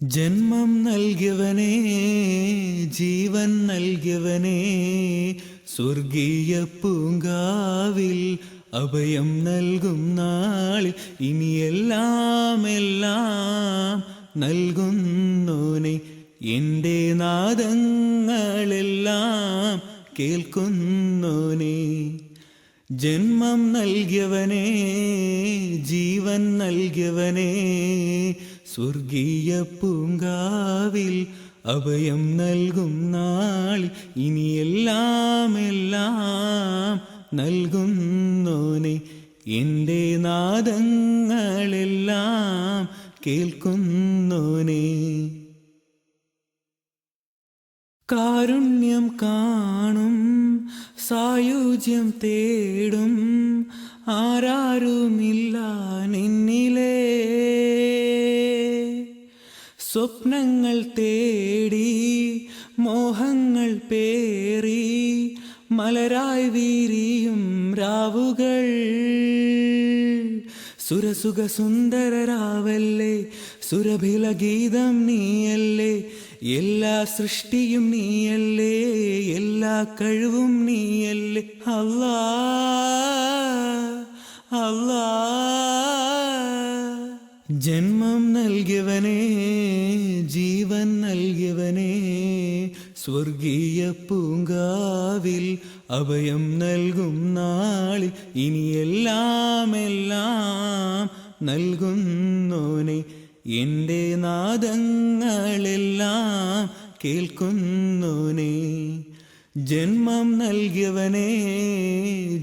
ജന്മം നൽകിയവനേ, ജീവൻ നൽകിയവനേ, സ്വർഗീയ പൂങ്കാവിൽ അഭയം നൽകും നാളിൽ ഇനിയെല്ലാം എല്ലാം നൽകുന്നോനെ, എൻ്റെ നാദങ്ങളെല്ലാം കേൾക്കുന്നോനെ. ജന്മം നൽകിയവനേ, ജീവൻ നൽകിയവനേ, സ്വർഗീയ പൂങ്കാവിൽ അഭയം നൽകും നാളിൽ ഇനിയെല്ലാം എല്ലാം നൽകുന്നോനെ, എൻ്റെ നാദങ്ങളെല്ലാം കേൾക്കുന്നോനെ. കാരുണ്യം കാണും, സായുജ്യം തേടും, ആരാരുമില്ല നിന്നിലേ. സ്വപ്നങ്ങൾ തേടി മോഹങ്ങൾ പേറി മലരായി വീരിയും രാവുകൾ. സുരസുഖ സുന്ദര രാവല്ലേ, സുരഭില ഗീതം നീയല്ലേ, എല്ലാ സൃഷ്ടിയും നീയല്ലേ, എല്ലാ കഴിവും നീയല്ലേ. അല്ലാ അല്ലാ. ജന്മം നൽകിയവനേ, ജീവൻ നൽകിയവനേ, സ്വർഗീയ പൂങ്കാവിൽ അഭയം നൽകും നാളിൽ ഇനിയെല്ലാം എല്ലാം നൽകുന്നോനെ, എൻ്റെ നാദങ്ങളെല്ലാം കേൾക്കുന്നോനെ. ജന്മം നൽകിയവനേ,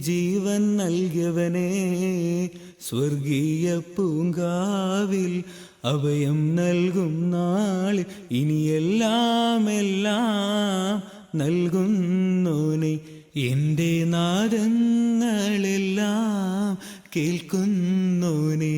ജീവൻ നൽകിയവനേ, സ്വർഗീയ പൂങ്കാവിൽ അഭയം നൽകും നാളിൽ ഇനിയെല്ലാം എല്ലാം നൽകുന്നോനെ, എൻ്റെ നാദങ്ങളെല്ലാം കേൾക്കുന്നോനെ.